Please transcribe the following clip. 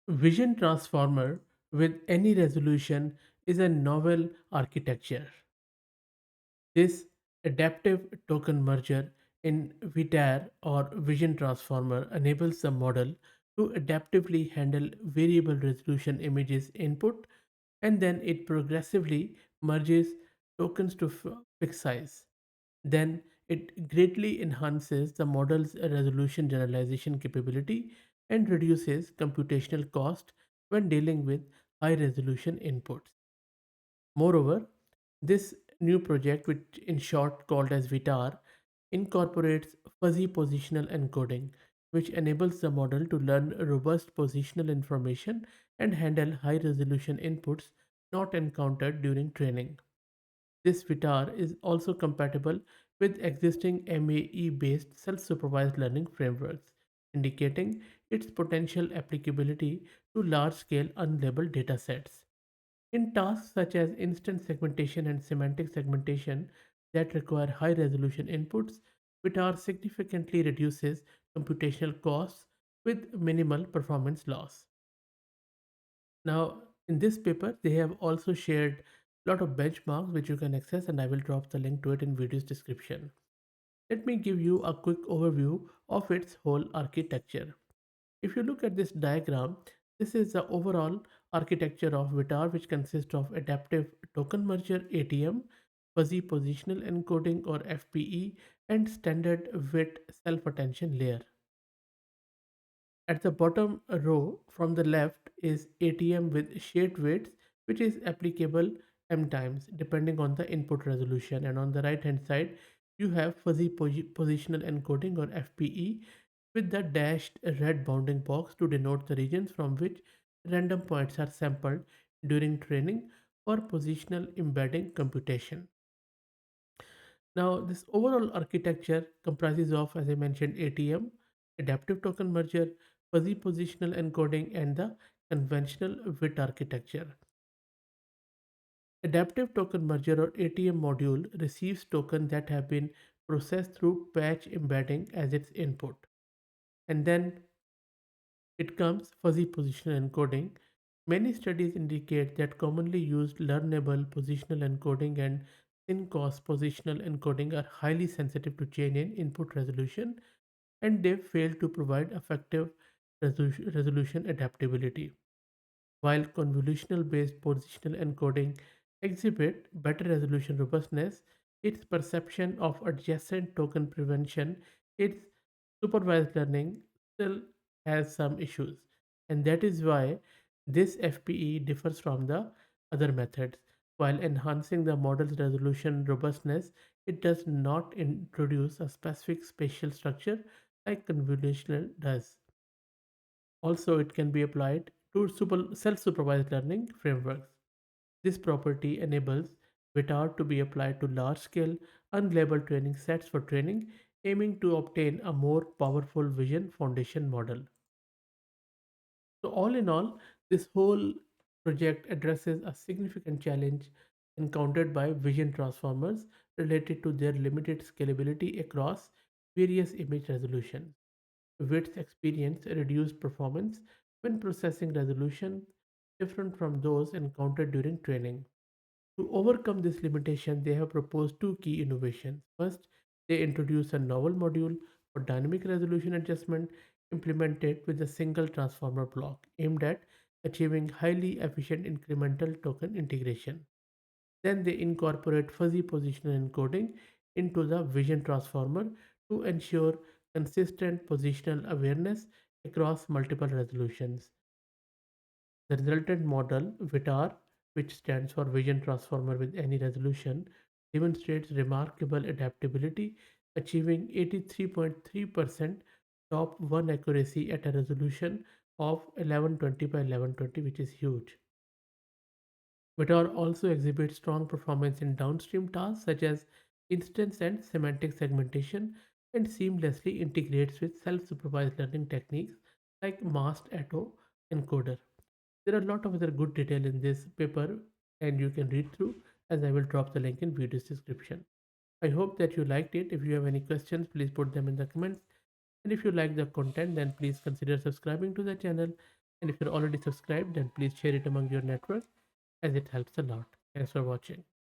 Vision Transformer with any resolution is a novel architecture. This adaptive token merger in VTAR or Vision Transformer enables the model to adaptively handle variable resolution images input, and then it progressively merges tokens to fixed size. Then it greatly enhances the model's resolution generalization capability and reduces computational cost when dealing with high resolution inputs. Moreover, this new project, which in short called as VITAR, incorporates fuzzy positional encoding, which enables the model to learn robust positional information and handle high resolution inputs not encountered during training. This VITAR is also compatible with existing MAE based self supervised learning frameworks, indicating its potential applicability to large scale unlabeled datasets. In tasks such as instant segmentation and semantic segmentation that require high resolution inputs, VITAR significantly reduces computational costs with minimal performance loss. Now, in this paper, they have also shared a lot of benchmarks which you can access, and I will drop the link to it in video's description. Let me give you a quick overview of its whole architecture. If you look at this diagram, this is the overall architecture of VITAR, which consists of adaptive token merger ATM, fuzzy positional encoding or FPE, and standard WIT self attention layer. At the bottom row from the left is ATM with shaped weights, which is applicable m times depending on the input resolution. And on the right hand side, you have fuzzy positional encoding or FPE with the dashed red bounding box to denote the regions from which random points are sampled during training or positional embedding computation. Now, this overall architecture comprises of, as I mentioned, ATM, adaptive token merger, fuzzy positional encoding, and the conventional WIT architecture. Adaptive token merger or ATM module receives tokens that have been processed through patch embedding as its input. And then it comes fuzzy positional encoding. Many studies indicate that commonly used learnable positional encoding and thin-cost positional encoding are highly sensitive to change in input resolution, and they fail to provide effective resolution adaptability. While convolutional-based positional encoding exhibit better resolution robustness, its perception of adjacent token prevention, its supervised learning still has some issues. And that is why this FPE differs from the other methods. While enhancing the model's resolution robustness, it does not introduce a specific spatial structure like convolutional does. Also, it can be applied to self-supervised learning frameworks. This property enables VITAR to be applied to large-scale, unlabeled training sets for training, aiming to obtain a more powerful vision foundation model. So, all in all, this whole project addresses a significant challenge encountered by vision transformers related to their limited scalability across various image resolutions. WITs experience reduced performance when processing resolution different from those encountered during training. To overcome this limitation, they have proposed two key innovations. First, they introduce a novel module for dynamic resolution adjustment implemented with a single transformer block aimed at achieving highly efficient incremental token integration. Then they incorporate fuzzy positional encoding into the vision transformer to ensure consistent positional awareness across multiple resolutions. The resultant model, VITAR, which stands for Vision Transformer with Any Resolution, demonstrates remarkable adaptability, achieving 83.3% top 1 accuracy at a resolution of 1120 by 1120, which is huge. VITAR also exhibits strong performance in downstream tasks such as instance and semantic segmentation and seamlessly integrates with self-supervised learning techniques like masked auto encoder. There are a lot of other good detail in this paper and you can read through as I will drop the link in video's description. I hope that you liked it. If you have any questions, please put them in the comments. And if you like the content, then please consider subscribing to the channel And if you're already subscribed, then please share it among your network as it helps a lot. Thanks for watching.